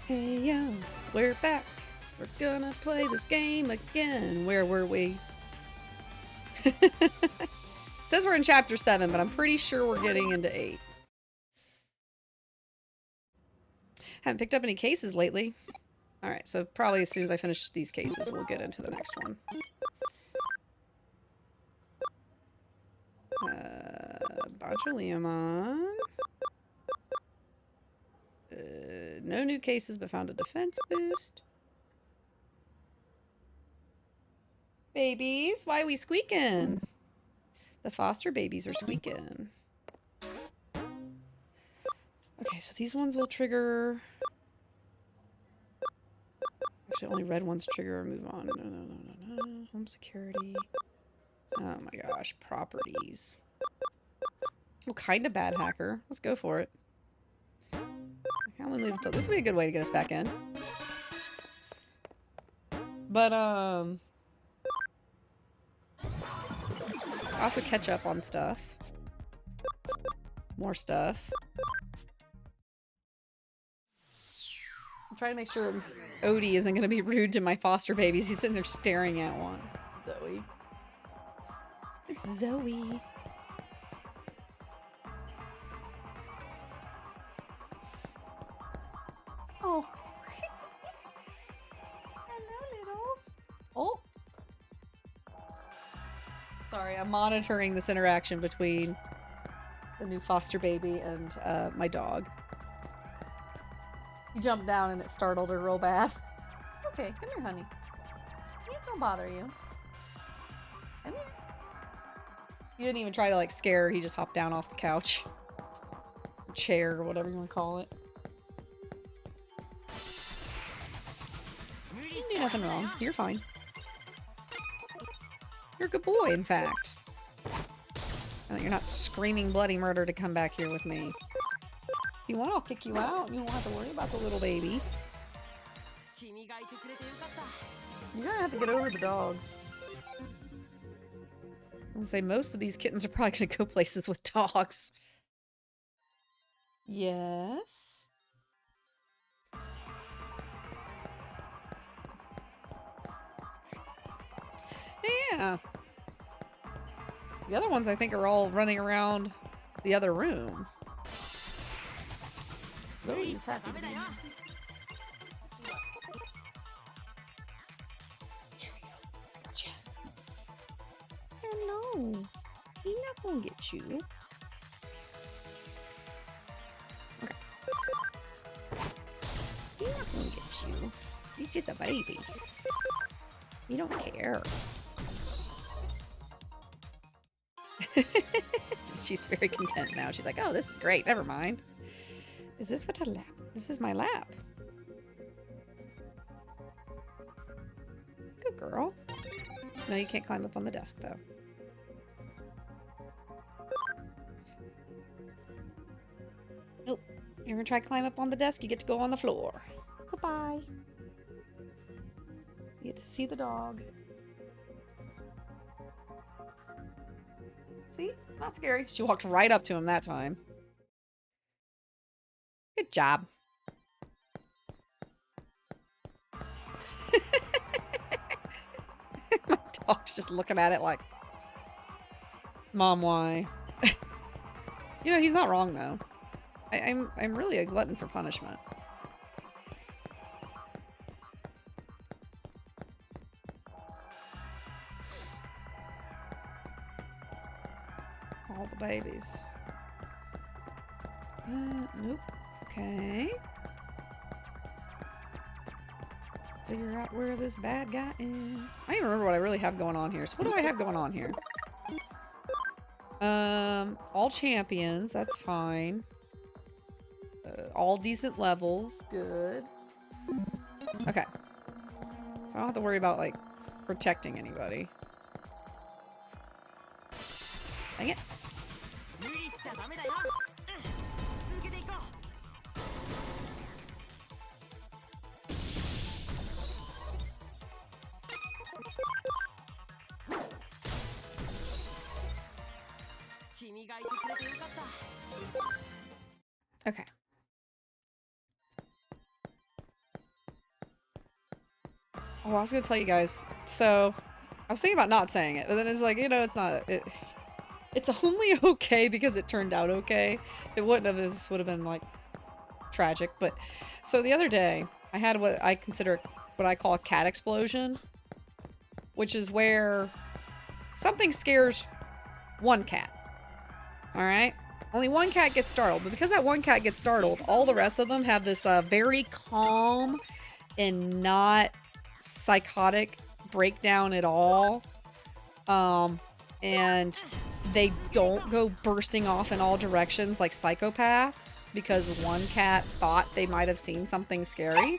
Hey yo, we're back. We're gonna play this game again. Where were we? It says we're in chapter 7, but I'm pretty sure we're getting into 8. Haven't picked up any cases lately. Alright, so probably as soon as I finish these cases, we'll get into the next one. Botuliamon. No new cases, but found a defense boost. Babies, why are we squeaking? The foster babies are squeaking. Okay, so these ones will trigger... Actually, only red ones trigger. Move on. No. Home security. Oh my gosh, properties. Oh, kind of bad hacker. Let's go for it. How long leave until this would be a good way to get us back in. But also catch up on stuff. More stuff. I'm trying to make sure Odie isn't going to be rude to my foster babies. He's sitting there staring at one. It's Zoe. It's Zoe. Oh. Hello, little. Oh. Sorry, I'm monitoring this interaction between the new foster baby and my dog. He jumped down and it startled her real bad. Okay, come here, honey. It don't bother you. Come here. He didn't even try to like scare her. He just hopped down off the couch. Or chair or whatever you want to call it. You didn't do nothing wrong. You're fine. You're a good boy, in fact. Now that you're not screaming bloody murder to come back here with me. If you want, I'll kick you out. You don't have to worry about the little baby. You're gonna have to get over the dogs. I'm gonna say most of these kittens are probably gonna go places with dogs. Yes. Yeah. The other ones I think are all running around the other room. Zoe's happy to be here. Here we go. Gotcha. Hello. He's not gonna get you. Okay. He's not gonna get you. He's just a baby. You don't care. She's very content now. She's like, oh, this is great. Never mind. Is this what a lap? This is my lap. Good girl. No, you can't climb up on the desk, though. Nope. You're gonna try to climb up on the desk, you get to go on the floor. Goodbye. You get to see the dog. See? Not scary. She walked right up to him that time. Good job. My dog's just looking at it like, Mom, why? You know, he's not wrong, though. I'm really a glutton for punishment. All the babies. Nope. Okay. Figure out where this bad guy is. I don't even remember what I really have going on here. So what do I have going on here? All champions. That's fine. All decent levels. Good. Okay. So I don't have to worry about, like, protecting anybody. Dang it. Okay. Oh, I was gonna tell you guys. So, I was thinking about not saying it, but then it's like, you know, it's not. It's only okay because it turned out okay. It wouldn't have. This would have been like tragic. But so the other day, I had what I consider what I call a cat explosion, which is where something scares one cat. All right. Only one cat gets startled, but because that one cat gets startled, all the rest of them have this very calm and not psychotic breakdown at all. And they don't go bursting off in all directions like psychopaths because one cat thought they might have seen something scary.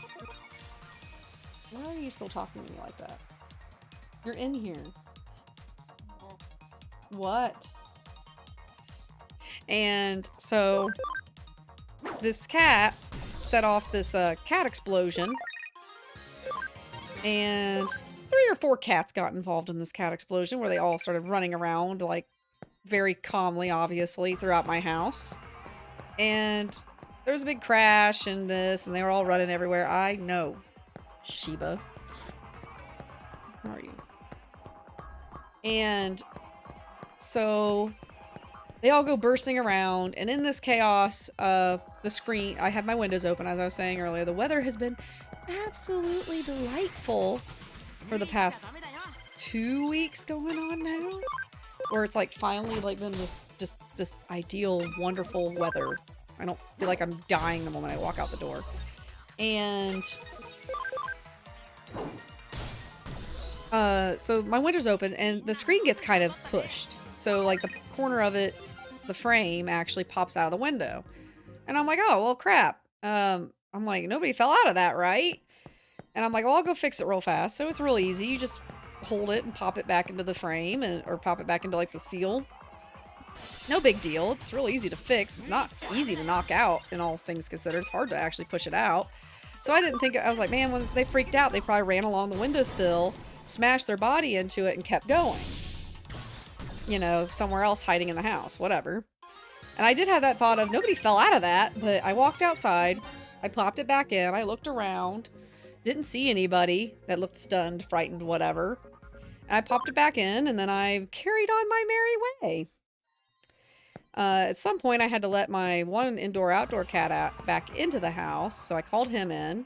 Why are you still talking to me like that? You're in here. What? And so this cat set off this cat explosion, and 3 or 4 cats got involved in this cat explosion where they all started running around like very calmly, obviously, throughout my house. And there was a big crash and this, and they were all running everywhere. I know. Sheba. Where are you? And so they all go bursting around, and in this chaos, the screen, I had my windows open, as I was saying earlier. The weather has been absolutely delightful for the past 2 weeks going on now, where it's like finally like been this ideal, wonderful weather. I don't feel like I'm dying the moment I walk out the door. And so my window's open, and the screen gets kind of pushed. So like the corner of it, the frame actually pops out of the window. And I'm like, oh, well, crap. I'm like, nobody fell out of that, right? And I'm like, well, I'll go fix it real fast. So it's real easy. You just hold it and pop it back into the frame, or pop it back into like the seal. No big deal. It's real easy to fix. It's not easy to knock out, in all things considered. It's hard to actually push it out. So I didn't think, I was like, man, when they freaked out, they probably ran along the windowsill, smashed their body into it, and kept going. You know, somewhere else hiding in the house, whatever. And I did have that thought of, nobody fell out of that, but I walked outside, I popped it back in, I looked around, didn't see anybody that looked stunned, frightened, whatever. And I popped it back in, and then I carried on my merry way. At some point, I had to let my one indoor-outdoor cat back into the house, so I called him in.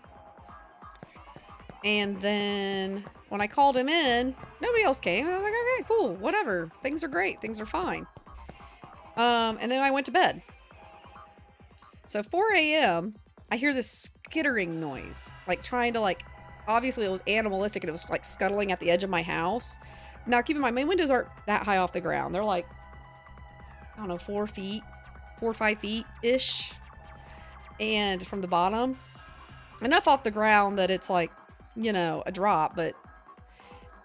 And then when I called him in, nobody else came. I was like, okay, cool, whatever. Things are great. Things are fine. And then I went to bed. So 4 a.m., I hear this skittering noise, like trying to like, obviously it was animalistic and it was like scuttling at the edge of my house. Now keep in mind, my windows aren't that high off the ground. They're like, I don't know, 4 or 5 feet-ish. And from the bottom, enough off the ground that it's like, you know, a drop, but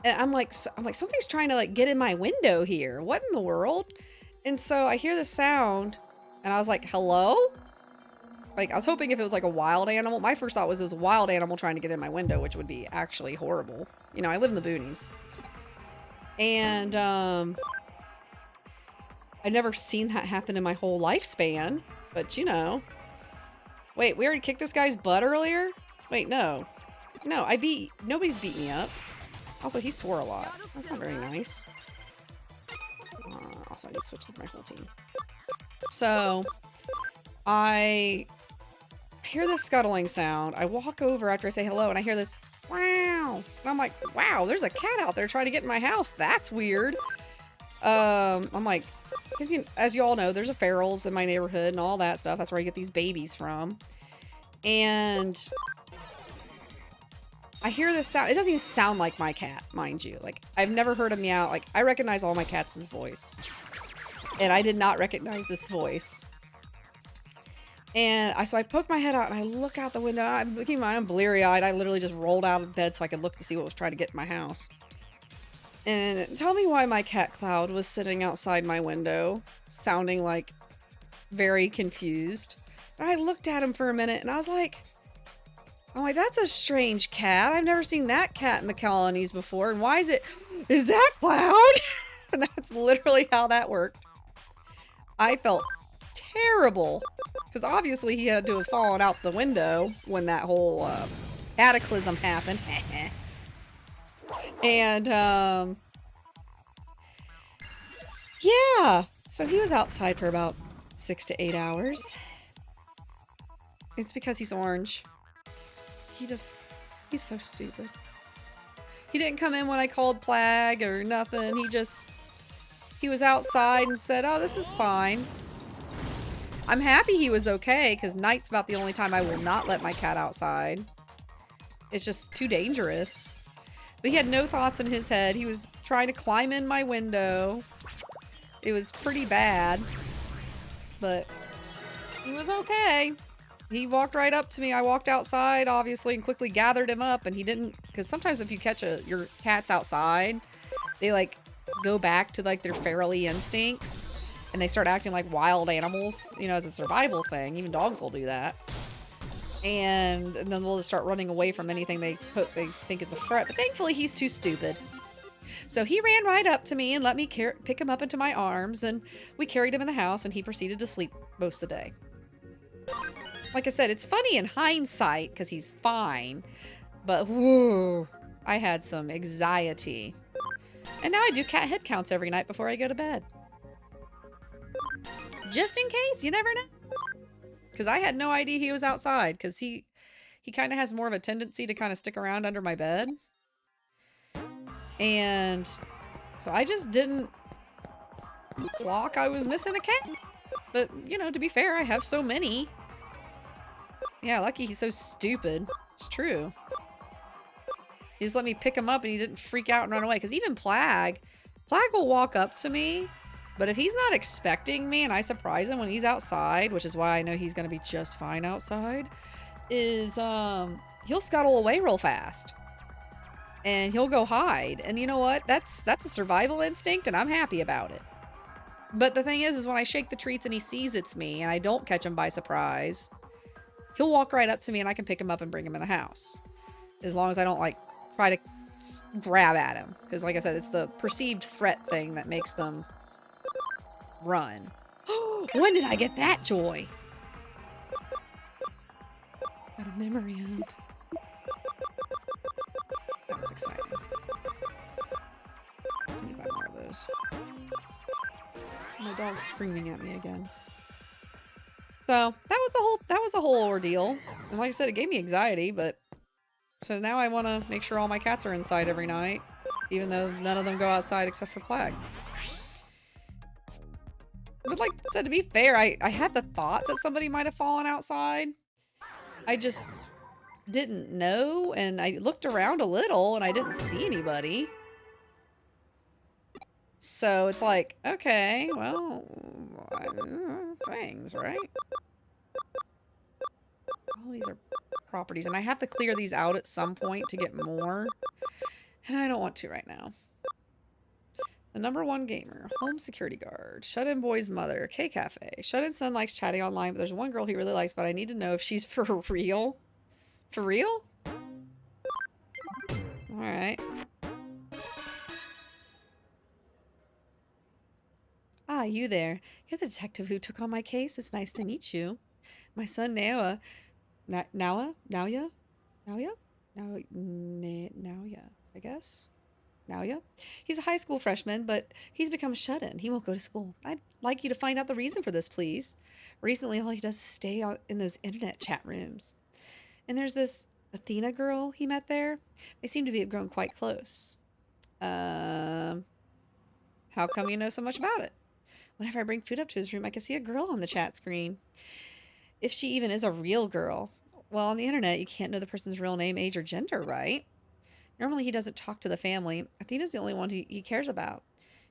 and I'm like, something's trying to like get in my window here. What in the world? And so I hear the sound and I was like, hello? Like, I was hoping if it was like a wild animal. My first thought was it was a wild animal trying to get in my window, which would be actually horrible. You know, I live in the boonies. And, I'd never seen that happen in my whole lifespan. But, you know. Wait, we already kicked this guy's butt earlier? Wait, no. No, nobody's beat me up. Also, he swore a lot. That's not very nice. Also, I need to switch up my whole team. So, I hear this scuttling sound. I walk over after I say hello, and I hear this, wow. And I'm like, wow, there's a cat out there trying to get in my house. That's weird. I'm like, because as you all know, there's a ferals in my neighborhood and all that stuff. That's where I get these babies from. And I hear this sound. It doesn't even sound like my cat, mind you. Like, I've never heard a meow. Like, I recognize all my cats' voice. And I did not recognize this voice. And so I poke my head out and I look out the window. I'm looking, I'm bleary-eyed. I literally just rolled out of bed so I could look to see what was trying to get in my house. And tell me why my cat Cloud was sitting outside my window, sounding like very confused. And I looked at him for a minute and I was like, that's a strange cat. I've never seen that cat in the colonies before. And why is that Cloud? And that's literally how that worked. I felt terrible because obviously he had to have fallen out the window when that whole cataclysm happened. And, yeah. So he was outside for about 6 to 8 hours. It's because he's orange. He's so stupid. He didn't come in when I called Plag or nothing. He was outside and said, oh, this is fine. I'm happy he was okay, because night's about the only time I will not let my cat outside. It's just too dangerous. But he had no thoughts in his head. He was trying to climb in my window. It was pretty bad. But he was okay. He walked right up to me. I walked outside, obviously, and quickly gathered him up. And he didn't... Because sometimes if you catch your cats outside, they, like, go back to, like, their feral instincts. And they start acting like wild animals, you know, as a survival thing. Even dogs will do that. And then they'll just start running away from anything they think is a threat. But thankfully, he's too stupid. So he ran right up to me and let me pick him up into my arms. And we carried him in the house, and he proceeded to sleep most of the day. Like I said, it's funny in hindsight because he's fine. But, whoa, I had some anxiety. And now I do cat head counts every night before I go to bed. Just in case, you never know. Because I had no idea he was outside. Because he kind of has more of a tendency to kind of stick around under my bed. And so I just didn't clock I was missing a cat. But, you know, to be fair, I have so many. Yeah, lucky he's so stupid. It's true. He just let me pick him up and he didn't freak out and run away. Because even Plag will walk up to me. But if he's not expecting me and I surprise him when he's outside, which is why I know he's going to be just fine outside, is he'll scuttle away real fast. And he'll go hide. And you know what? That's a survival instinct and I'm happy about it. But the thing is when I shake the treats and he sees it's me and I don't catch him by surprise, he'll walk right up to me and I can pick him up and bring him in the house. As long as I don't, like, try to grab at him. Because, like I said, it's the perceived threat thing that makes them run. When did I get that joy? Got a memory up. That was exciting. I need to buy more of those. My dog's screaming at me again. So that was a whole ordeal. And like I said, it gave me anxiety, but so now I want to make sure all my cats are inside every night, even though none of them go outside except for Plag. But like I said, to be fair, I had the thought that somebody might have fallen outside. I just didn't know, and I looked around a little and I didn't see anybody. So it's like, okay, well, things, right? All these are properties, and I have to clear these out at some point to get more, and I don't want to right now. The #1 gamer, home security guard, shut-in boy's mother, K-Cafe. Shut-in son likes chatting online, but there's one girl he really likes, but I need to know if she's for real. For real? Alright. Ah, you there. You're the detective who took on my case. It's nice to meet you. My son, Naoya, I guess. Naoya? He's a high school freshman, but he's become a shut-in. He won't go to school. I'd like you to find out the reason for this, please. Recently, all he does is stay in those internet chat rooms. And there's this Athena girl he met there. They seem to be grown quite close. How come you know so much about it? Whenever I bring food up to his room, I can see a girl on the chat screen. If she even is a real girl. Well, on the internet, you can't know the person's real name, age, or gender, right? Normally, he doesn't talk to the family. Athena's the only one he cares about.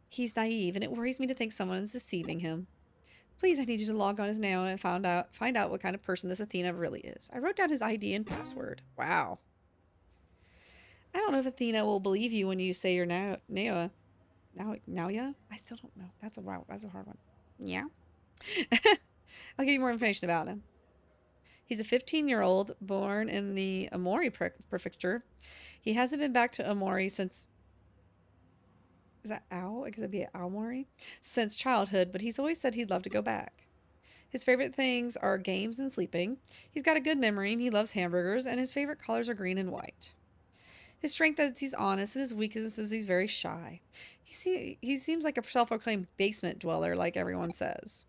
He's naive, and it worries me to think someone is deceiving him. Please, I need you to log on as Nao and find out what kind of person this Athena really is. I wrote down his ID and password. Wow. I don't know if Athena will believe you when you say you're Naoya. Naoya? I still don't know. That's a hard one. Yeah. I'll give you more information about him. He's a 15-year-old born in the Aomori prefecture. He hasn't been back to Aomori since... Is that Ao? I guess it'd be Aomori? Since childhood, but he's always said he'd love to go back. His favorite things are games and sleeping. He's got a good memory and he loves hamburgers, and his favorite colors are green and white. His strength is he's honest, and his weakness is he's very shy. He seems like a self-proclaimed basement dweller, like everyone says.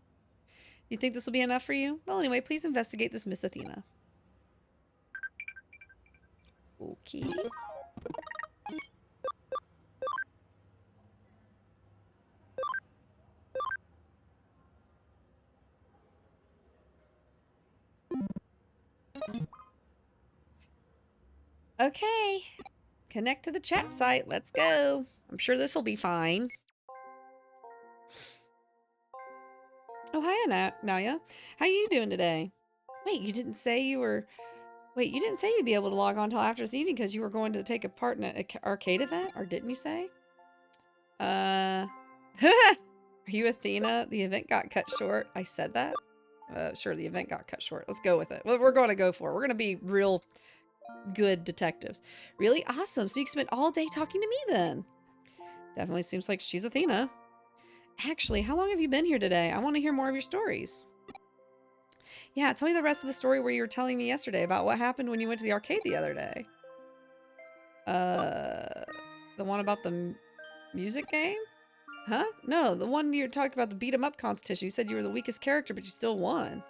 You think this will be enough for you? Well, anyway, please investigate this Miss Athena. Okay. Okay. Connect to the chat site. Let's go. I'm sure this will be fine. Oh, hi, Naya. How you doing today? Wait, you didn't say you were... Wait, you didn't say you'd be able to log on until after this evening because you were going to take a part in an arcade event? Or didn't you say? Are you Athena? The event got cut short. I said that? Sure, the event got cut short. Let's go with it. What we're going to go for. We're going to be real good detectives. Really awesome. So you can spend all day talking to me then. Definitely seems like she's Athena. Actually, how long have you been here today? I want to hear more of your stories. Yeah, tell me the rest of the story where you were telling me yesterday about what happened when you went to the arcade the other day. The one about the music game? Huh? No, the one you talked about, the beat 'em up competition. You said you were the weakest character, but you still won.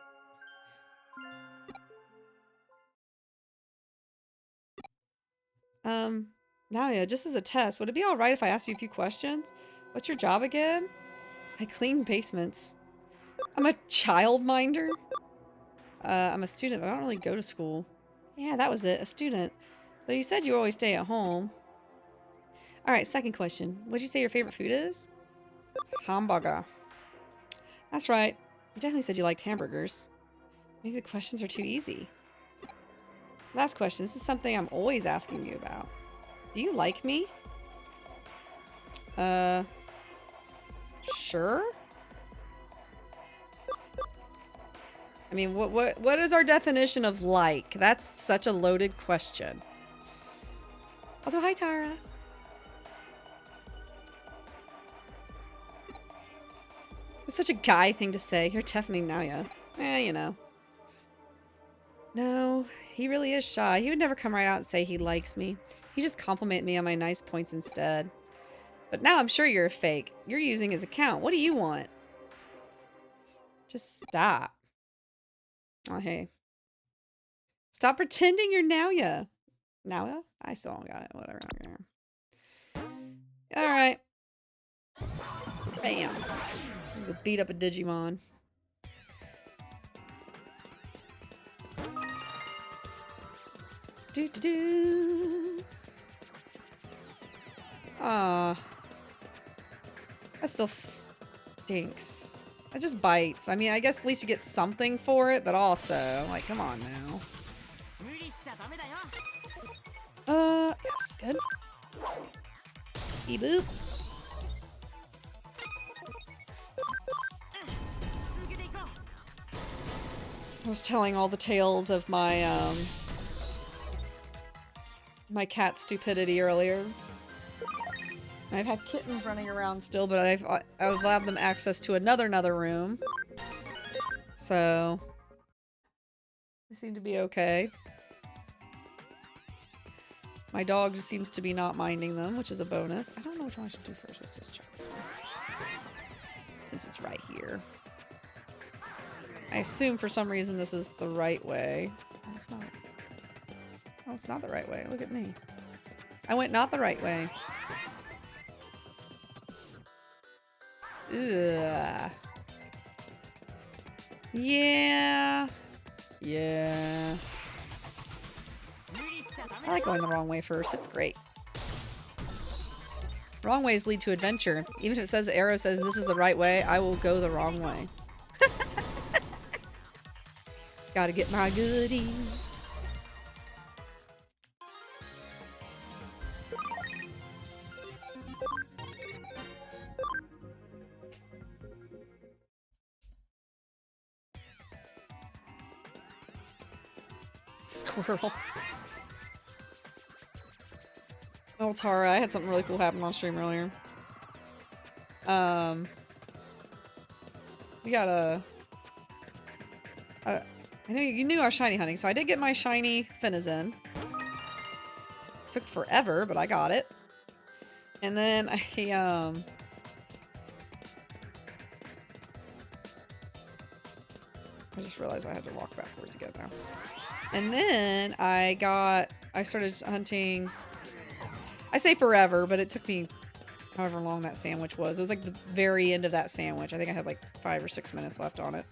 Nalia, just as a test, would it be alright if I asked you a few questions? What's your job again? I clean basements. I'm a childminder? I'm a student. I don't really go to school. Yeah, that was it. A student. So you said you always stay at home. Alright, second question. What'd you say your favorite food is? Hamburger. That's right. You definitely said you liked hamburgers. Maybe the questions are too easy. Last question. This is something I'm always asking you about. Do you like me? Sure? I mean, what is our definition of like? That's such a loaded question. Also, hi, Tara. It's such a guy thing to say. You're definitely Naya. You know. No, he really is shy. He would never come right out and say he likes me. He just compliment me on my nice points instead. But now I'm sure you're a fake. You're using his account. What do you want? Just stop. Oh, hey. Stop pretending you're Naya. Naya? I still don't got it. Whatever. Alright. Bam. Go beat up a Digimon. Do. Aw. That still stinks. It just bites. I mean, I guess at least you get something for it, but also, like, come on now. Yes, good. Boop. I was telling all the tales of my, my cat stupidity earlier. I've had kittens running around still, but I've allowed them access to another room. So they seem to be okay. My dog just seems to be not minding them, which is a bonus. I don't know which one I should do first. Let's just check this one. Since it's right here. I assume for some reason this is the right way. Oh, it's not. Oh, it's not the right way. Look at me. I went not the right way. Ugh. Yeah. Yeah. I like going the wrong way first. It's great. Wrong ways lead to adventure. Even if it says the arrow says this is the right way, I will go the wrong way. Gotta get my goodies. Squirrel. Oh, Tara, I had something really cool happen on stream earlier. We got a... I know you knew I was shiny hunting, so I did get my shiny Finizen. Took forever, but I got it. And then I just realized I had to walk backwards again now. And then I started hunting. I say forever, but it took me however long that sandwich was. It was like the very end of that sandwich. I think I had like 5 or 6 minutes left on it.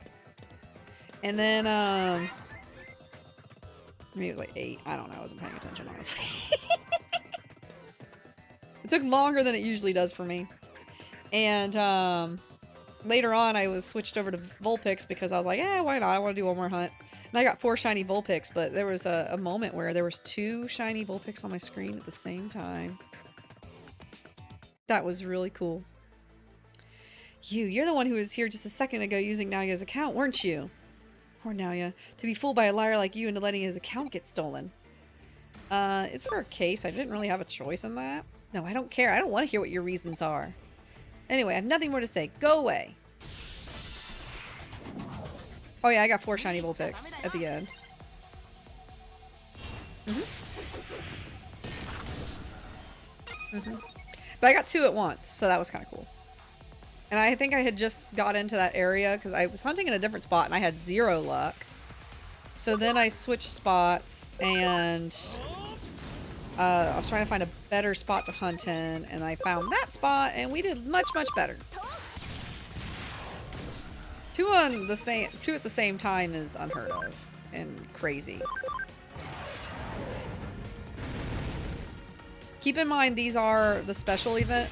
And then, maybe it was like 8. I don't know. I wasn't paying attention, honestly. It took longer than it usually does for me. And, later on, I was switched over to Vulpix because I was like, why not? I want to do one more hunt. And I got 4 shiny Vulpix, but there was a moment where there was 2 shiny Vulpix on my screen at the same time. That was really cool. You're the one who was here just a second ago using Nalya's account, weren't you? Poor Nalya. To be fooled by a liar like you into letting his account get stolen. It's for a case. I didn't really have a choice in that. No, I don't care. I don't want to hear what your reasons are. Anyway, I have nothing more to say. Go away. Oh yeah, I got 4 shiny Vulpix at the end. But I got 2 at once, so that was kind of cool. And I think I had just got into that area because I was hunting in a different spot and I had 0 luck. So then I switched spots and I was trying to find a better spot to hunt in, and I found that spot and we did much, much better. 2 at the same time is unheard of and crazy. Keep in mind, these are the special event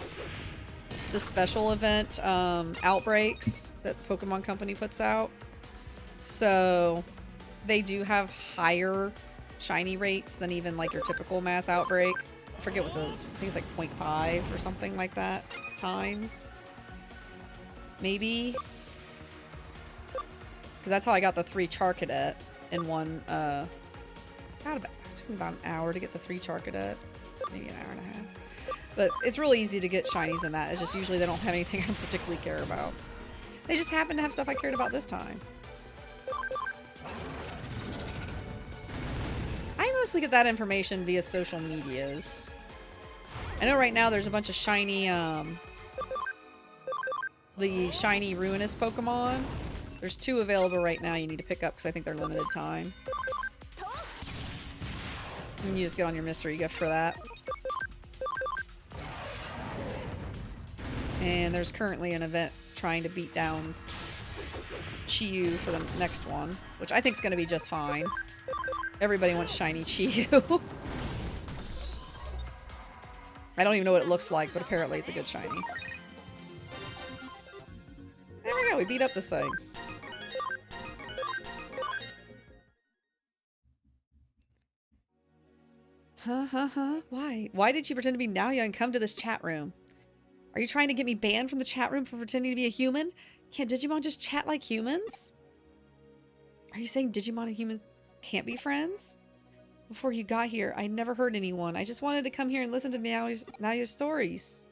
outbreaks that the Pokemon Company puts out. So they do have higher shiny rates than even like your typical mass outbreak. I forget what I think it's like 0.5 or something like that times. Maybe. Because that's how I got the 3 Charcadet in one, it took me about an hour to get the 3 Charcadet. Maybe an hour and a half. But it's really easy to get shinies in that. It's just usually they don't have anything I particularly care about. They just happen to have stuff I cared about this time. I mostly get that information via social medias. I know right now there's a bunch of shiny, the shiny Ruinous Pokemon. There's 2 available right now you need to pick up because I think they're limited time. And you just get on your mystery gift for that. And there's currently an event trying to beat down Chi-Yu for the next one, which I think is going to be just fine. Everybody wants shiny Chi-Yu. I don't even know what it looks like, but apparently it's a good shiny. There we go, we beat up this thing. Why? Why did you pretend to be Nalya and come to this chat room? Are you trying to get me banned from the chat room for pretending to be a human? Can't Digimon just chat like humans? Are you saying Digimon and humans can't be friends? Before you got here, I never heard anyone. I just wanted to come here and listen to Nalya's stories.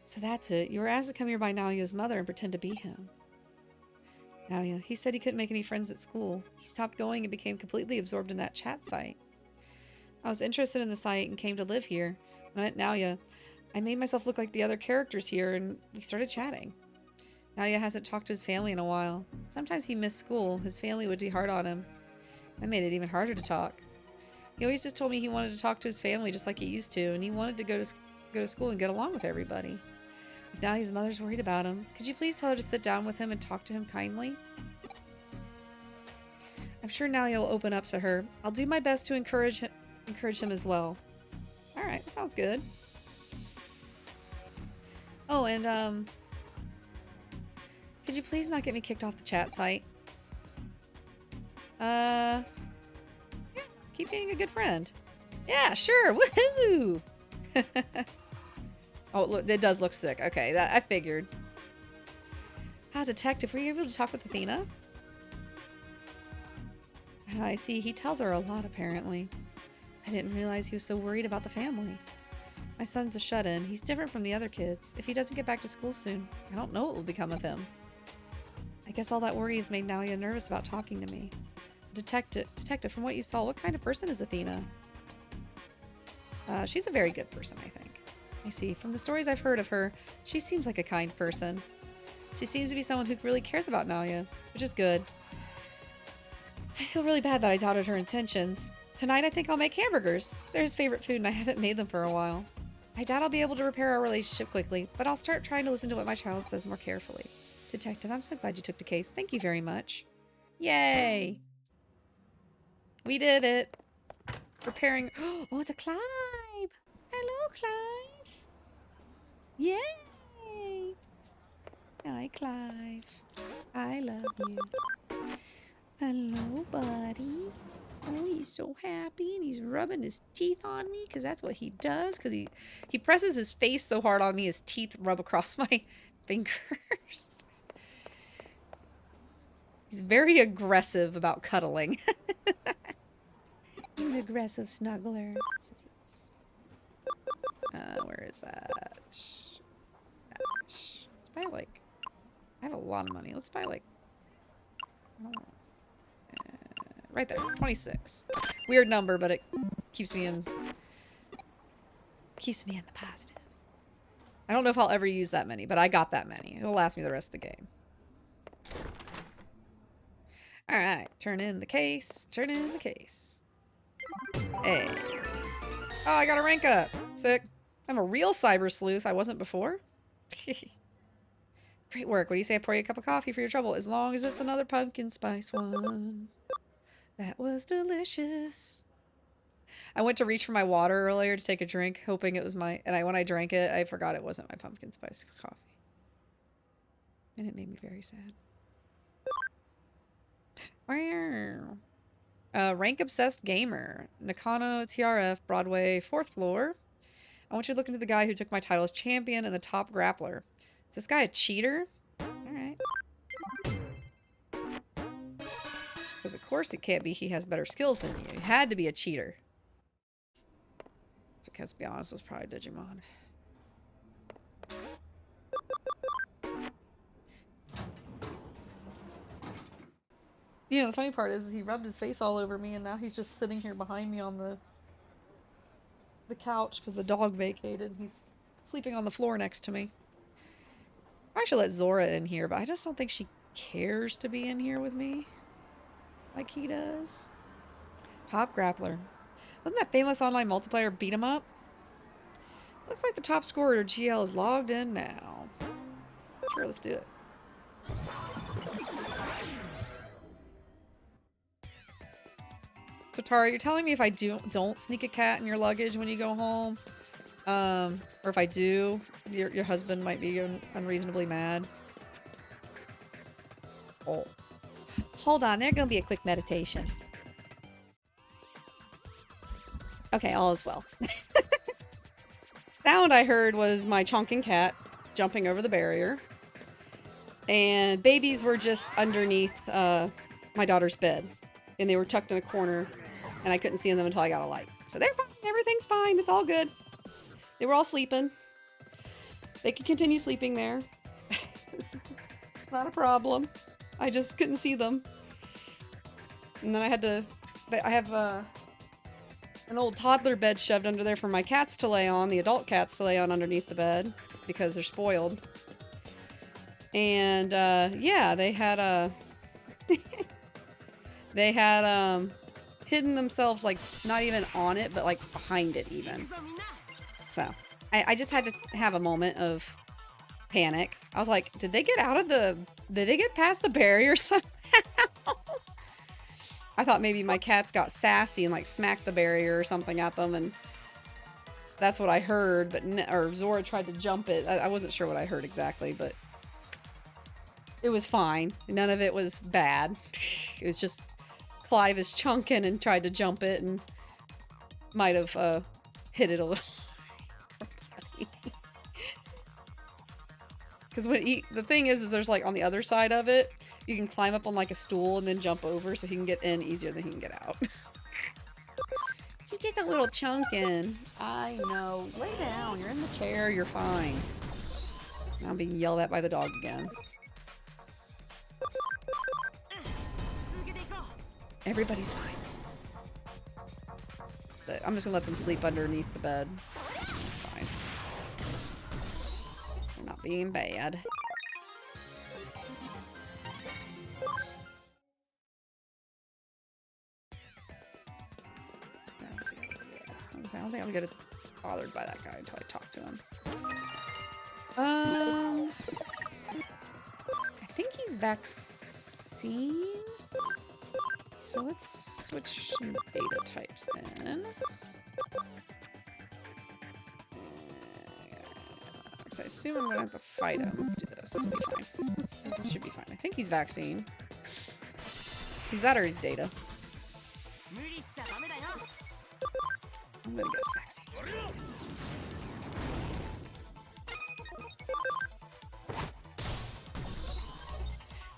So that's it. You were asked to come here by Nalya's mother and pretend to be him. Nalya, he said he couldn't make any friends at school. He stopped going and became completely absorbed in that chat site. I was interested in the site and came to live here. When I met Nalya, I made myself look like the other characters here and we started chatting. Nalya hasn't talked to his family in a while. Sometimes he missed school. His family would be hard on him. That made it even harder to talk. He always just told me he wanted to talk to his family just like he used to, and he wanted to go to school and get along with everybody. Now his mother's worried about him. Could you please tell her to sit down with him and talk to him kindly? I'm sure Nalya will open up to her. I'll do my best to encourage him as well. Alright, that sounds good. Oh, and could you please not get me kicked off the chat site? Yeah, keep being a good friend. Yeah, sure. Woohoo! Oh, look, it does look sick. Okay, that I figured. Ah, detective, were you able to talk with Athena? I see. He tells her a lot, apparently. I didn't realize he was so worried about the family. My son's a shut-in. He's different from the other kids. If he doesn't get back to school soon, I don't know what will become of him. I guess all that worry has made Nalya nervous about talking to me. Detective, from what you saw, what kind of person is Athena? She's a very good person, I think. I see. From the stories I've heard of her, she seems like a kind person. She seems to be someone who really cares about Nalia, which is good. I feel really bad that I doubted her intentions. Tonight I think I'll make hamburgers. They're his favorite food and I haven't made them for a while. I doubt I'll be able to repair our relationship quickly, but I'll start trying to listen to what my child says more carefully. Detective, I'm so glad you took the case. Thank you very much. Yay! We did it. Repairing. Oh, it's a Clive. Hello, Clive. Yay! Hi, Clive. I love you. Hello, buddy. Oh, he's so happy and he's rubbing his teeth on me because that's what he does. Because he presses his face so hard on me, his teeth rub across my fingers. He's very aggressive about cuddling. You're an aggressive snuggler. Where is that? It's probably like... I have a lot of money. Let's buy like... right there. 26. Weird number, but it keeps me in... keeps me in the positive. I don't know if I'll ever use that many, but I got that many. It'll last me the rest of the game. Alright. Turn in the case. Turn in the case. Hey. Oh, I got a rank up. Sick. I'm a real cyber sleuth. I wasn't before. Great work. What do you say I pour you a cup of coffee for your trouble? As long as it's another pumpkin spice one. That was delicious. I went to reach for my water earlier to take a drink, hoping it was my... And when I drank it, I forgot it wasn't my pumpkin spice coffee. And it made me very sad. Rank Obsessed Gamer. Nakano TRF, Broadway, 4th floor. I want you to look into the guy who took my title as champion and the top grappler. Is this guy a cheater? Alright. Because of course it can't be he has better skills than you. He had to be a cheater. So let's be honest, it's probably Digimon. You know, the funny part is he rubbed his face all over me and now he's just sitting here behind me on the couch because the dog vacated. He's sleeping on the floor next to me. I should let Zora in here, but I just don't think she cares to be in here with me like he does. Top Grappler. Wasn't that famous online multiplayer beat 'em up? Looks like the top scorer GL is logged in now. Sure, let's do it. So Tara, you're telling me if I don't sneak a cat in your luggage when you go home, or if I do, your husband might be unreasonably mad. Oh, hold on, there's gonna be a quick meditation. Okay, all is well. Sound I heard was my chonking cat jumping over the barrier, and babies were just underneath my daughter's bed, and they were tucked in a corner. And I couldn't see them until I got a light. So they're fine. Everything's fine. It's all good. They were all sleeping. They could continue sleeping there. Not a problem. I just couldn't see them. And then I had to... I have an old toddler bed shoved under there for my cats to lay on. The adult cats to lay on underneath the bed. Because they're spoiled. And, yeah, they had, they had, hidden themselves, like, not even on it, but, like, behind it, even. So, I just had to have a moment of panic. I was like, did they get out of the... Did they get past the barrier somehow? I thought maybe my cats got sassy and, like, smacked the barrier or something at them, and that's what I heard, but... Or Zora tried to jump it. I wasn't sure what I heard exactly, but... It was fine. None of it was bad. It was just... Clive is chunking and tried to jump it and might have hit it a little. Because the thing is there's like on the other side of it, you can climb up on like a stool and then jump over so he can get in easier than he can get out. He gets a little chunking. I know. Lay down. You're in the chair. You're fine. Now I'm being yelled at by the dog again. Everybody's fine. it. I'm just gonna let them sleep underneath the bed. That's fine. They're not being bad. I don't think I'm gonna get bothered by that guy until I talk to him. I think he's vaccine. So let's switch some beta types in. So I assume I'm gonna have to fight him. Let's do this. This will be fine. This should be fine. I think he's vaccine. He's that or he's data. I'm gonna guess vaccine.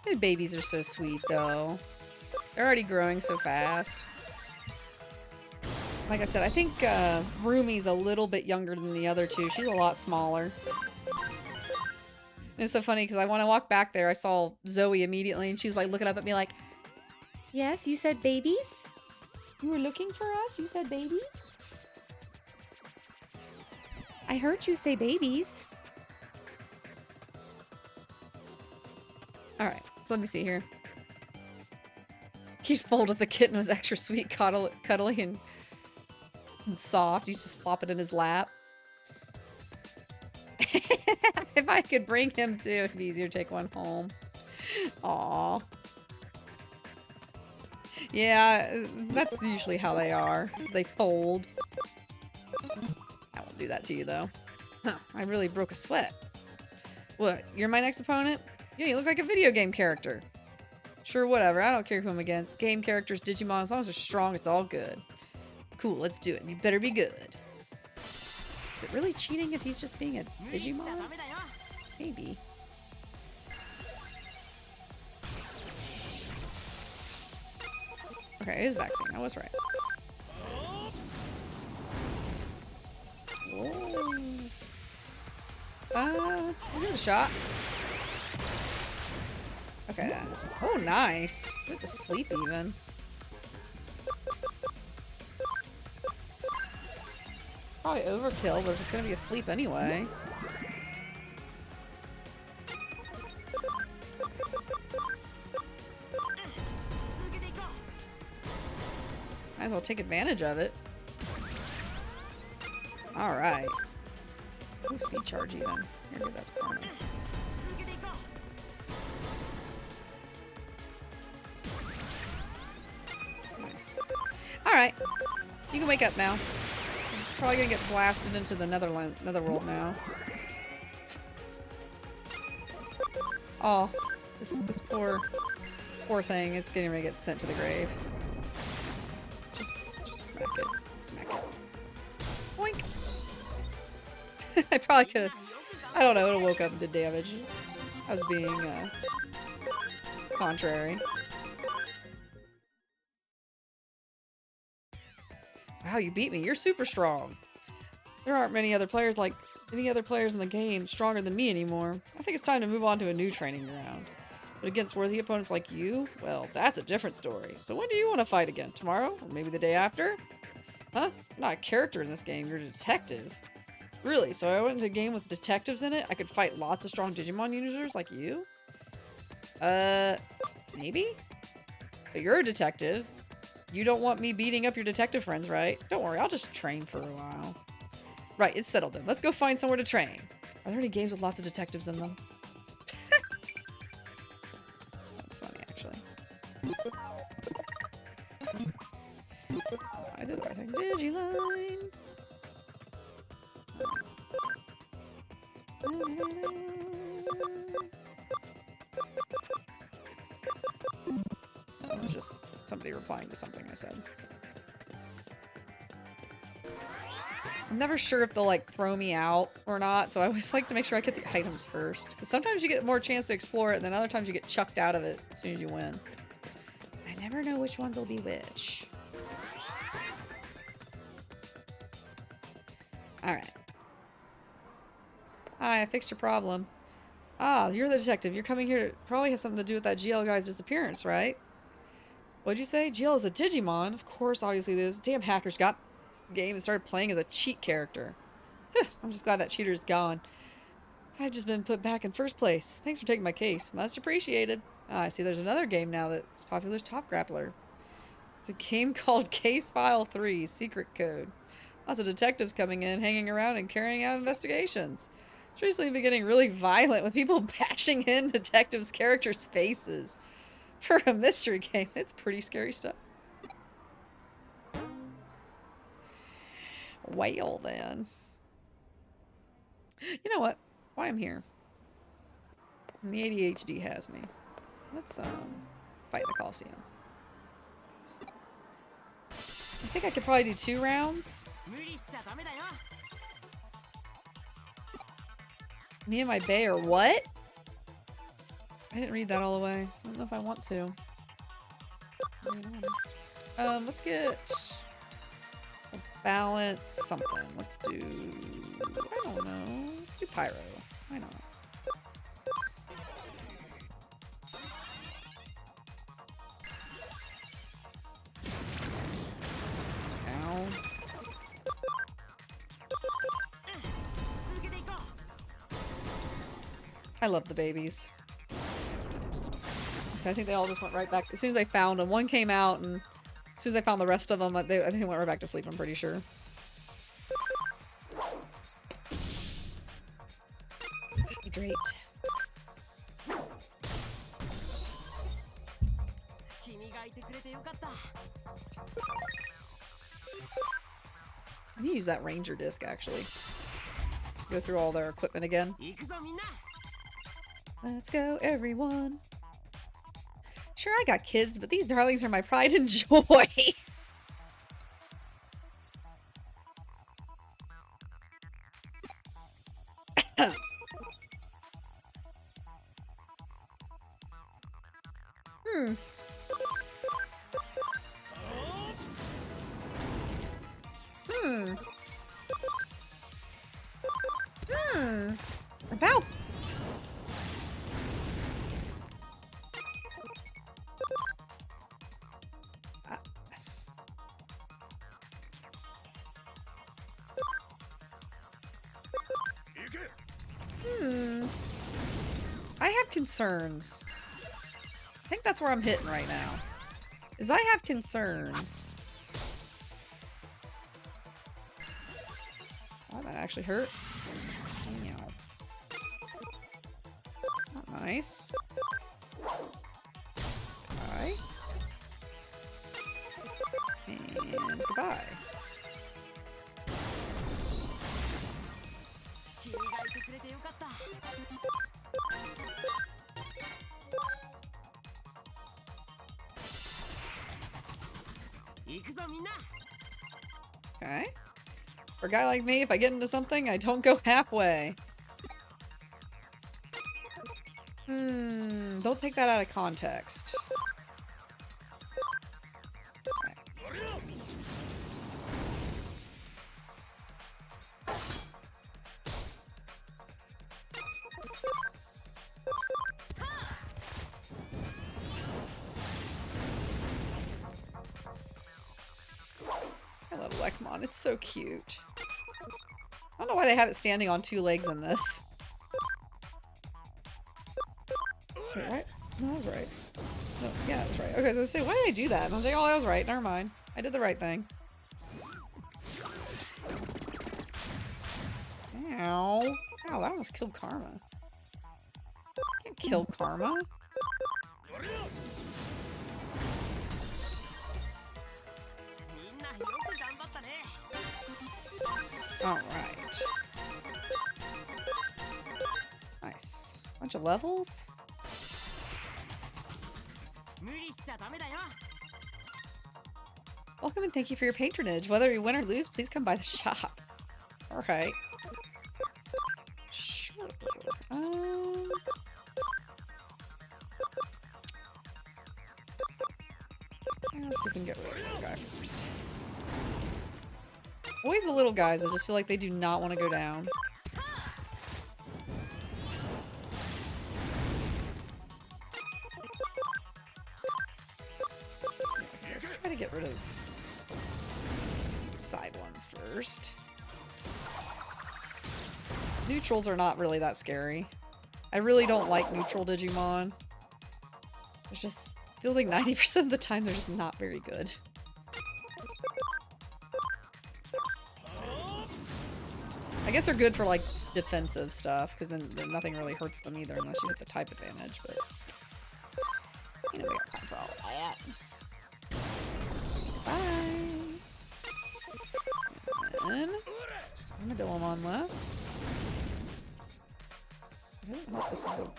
The babies are so sweet, though. They're already growing so fast. Like I said, I think Rumi's a little bit younger than the other two. She's a lot smaller. And it's so funny because when I walked back there, I saw Zoe immediately, and she's like looking up at me like, "Yes, you said babies? You were looking for us? You said babies? I heard you say babies." Alright, so let me see here. He folded the kitten, was extra sweet, cuddly, and soft. He's just plop it in his lap. If I could bring him too, it'd be easier to take one home. Aww. Yeah, that's usually how they are. They fold. I won't do that to you, though. Huh, I really broke a sweat. What, you're my next opponent? Yeah, you look like a video game character. Sure, whatever. I don't care who I'm against. Game characters, Digimon, as long as they're strong, it's all good. Cool, let's do it. You better be good. Is it really cheating if he's just being a Digimon? Maybe. Okay, it is vaccine. I was right. Whoa. I'll give it a shot. Okay, that's... Oh, nice. Good to sleep, even. Probably overkill, but it's gonna be asleep anyway. Might as well take advantage of it. Alright. No speed charge, even. Here, give that to Karma. Nice. Alright. You can wake up now. Probably gonna get blasted into the netherworld now. Oh, this poor thing is getting ready to get sent to the grave. Just smack it. Smack it. Boink. I probably could have. I don't know. It woke up and did damage. I was being contrary. Wow, you beat me. You're super strong. There aren't many other players in the game stronger than me anymore. I think it's time to move on to a new training ground. But against worthy opponents like you, well, that's a different story. So when do you want to fight again? Tomorrow? Or maybe the day after? Huh? You're not a character in this game. You're a detective. Really? So I went into a game with detectives in it? I could fight lots of strong Digimon users like you? Maybe? But you're a detective. You don't want me beating up your detective friends, right? Don't worry, I'll just train for a while. Right, it's settled then. Let's go find somewhere to train. Are there any games with lots of detectives in them? That's funny, actually. I did the right thing. Digiline! That was just somebody replying to something I said. I'm never sure if they'll like throw me out or not, so I always like to make sure I get the items first. Because sometimes you get more chance to explore it, and then other times you get chucked out of it as soon as you win. I never know which ones will be which. Alright. Hi, I fixed your problem. Ah, you're the detective. You're coming here. Probably has something to do with that GL guy's disappearance, right? What'd you say? GL is a Digimon? Of course, obviously those damn hackers got game and started playing as a cheat character. I'm just glad that cheater's gone. I've just been put back in first place. Thanks for taking my case. Much appreciated. I see there's another game now that's popular as Top Grappler. It's a game called Case File 3 Secret Code. Lots of detectives coming in, hanging around, and carrying out investigations. It's recently been getting really violent with people bashing in detectives' characters' faces. For a mystery game, it's pretty scary stuff. Well, then. You know what? Why I'm here. And the ADHD has me. Let's, fight in the Coliseum. I think I could probably do 2 rounds. Me and my bae are what? I didn't read that all the way. I don't know if I want to. Let's get a balance something. Let's do, I don't know. Let's do Pyro. Why not? Ow. I love the babies. So I think they all just went right back. As soon as I found them, one came out, and as soon as I found the rest of them, I think they went right back to sleep, I'm pretty sure. Hydrate. I need to use that ranger disc, actually. Go through all their equipment again. Let's go, everyone. Sure, I got kids, but these darlings are my pride and joy. Hmm. Hmm. Hmm. About. I have concerns. I think that's where I'm hitting right now. Is I have concerns. Oh, that actually hurt. Not nice. Bye. And goodbye. Okay. For a guy like me, if I get into something, I don't go halfway. Don't take that out of context. Okay. I love Lekmon. It's so cute. I don't know why they have it standing on 2 legs in this. Wait, right? No, I was right. No, yeah, that was right. Okay, so I was saying, why did I do that? And I was like, oh, I was right. Never mind. I did the right thing. Ow. Ow, that almost killed Karma. Can't kill Karma. Alright. Nice. Bunch of levels? Welcome and thank you for your patronage. Whether you win or lose, please come by the shop. Alright. Sure. Let's see if we can get rid of the little guy first. Always the little guys, I just feel like they do not want to go down. Yeah, let's try to get rid of the side ones. ones first. Neutrals are not really that scary. I really don't like neutral Digimon. It just feels like 90% of the time they're just not very good. I guess they're good for like defensive stuff, because then nothing really hurts them either unless you hit the type advantage, but you know, we got time for all that. Bye. And just Armadillomon left. I don't know if this is a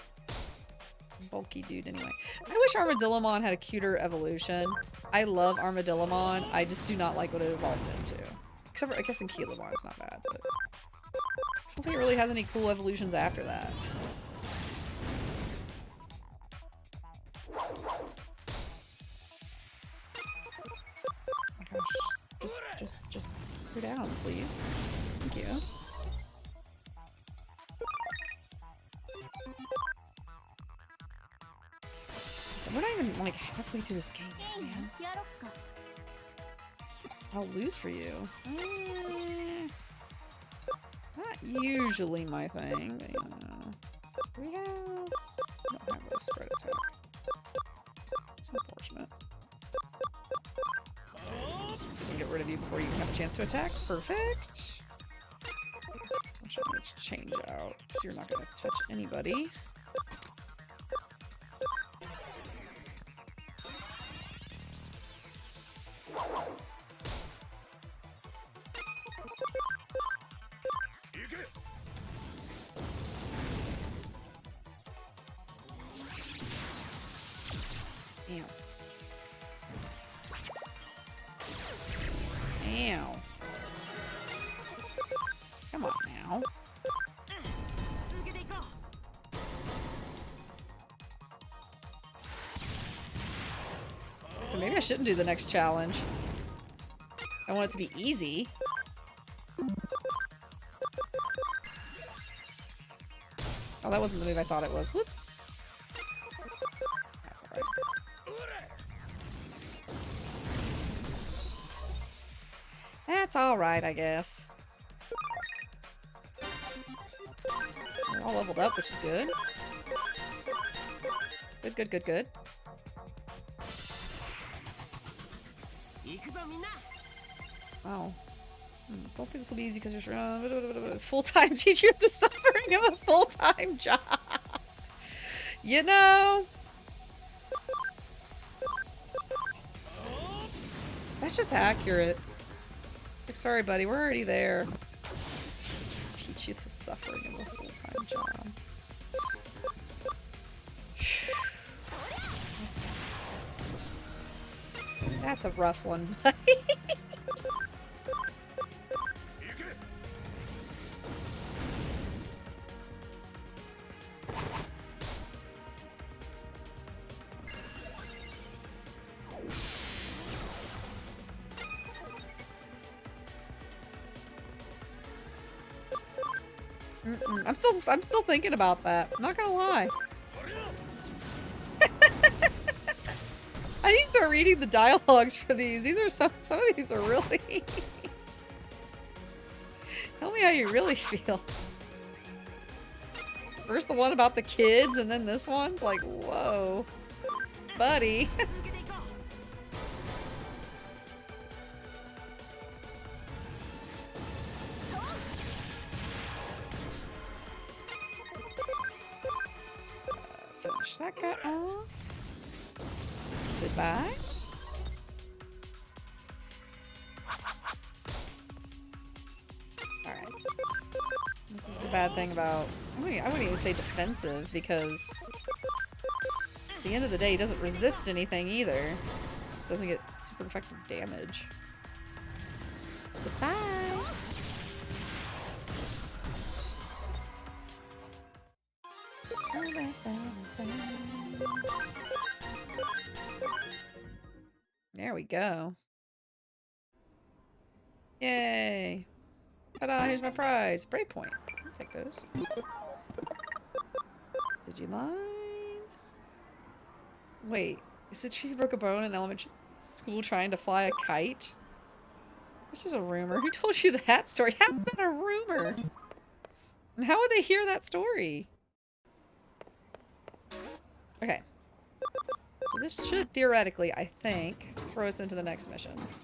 bulky dude anyway. I wish Armadillomon had a cuter evolution. I love Armadillomon. I just do not like what it evolves into. Except for, I guess in Keelamon it's not bad, but I don't think it really has any cool evolutions after that. Oh my gosh, just go down, please. Thank you. So we're not even like halfway through this game, man. I'll lose for you. Not usually my thing, but you know. We have... I don't have a spread attack. It's unfortunate. So we can get rid of you before you have a chance to attack. Perfect. I'm trying to change out, because you're not going to touch anybody. Come on now. So maybe I shouldn't do the next challenge. I want it to be easy. Oh, that wasn't the move I thought it was. Whoops. That's alright. That's alright, I guess. We're all leveled up, which is good. Good, good, good, good. Oh. Don't think this will be easy because you're full-time teacher of the suffering of a full-time job. You know? That's just accurate. It's like, sorry, buddy, we're already there. Teach you the suffering of a full-time job. That's a rough one, buddy. I'm still thinking about that. I'm not gonna lie. I need to start reading the dialogues for these. These are some of these are really. Tell me how you really feel. First the one about the kids, and then this one's like, whoa, buddy. Finish that guy off. Goodbye. Alright. This is the bad thing about... I wouldn't even say defensive, because... at the end of the day, he doesn't resist anything either. Just doesn't get super effective damage. Goodbye! There we go. Yay! Ta-da! Here's my prize. Brave point. I'll take those. Digimon. Wait, is it she broke a bone in elementary school trying to fly a kite? This is a rumor. Who told you that story? How is that a rumor? And how would they hear that story? Okay. So this should theoretically, I think, throw us into the next missions.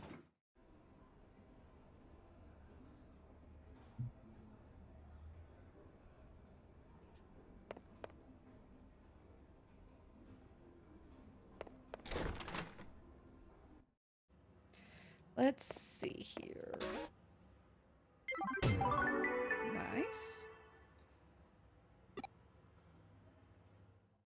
Let's see here. Nice.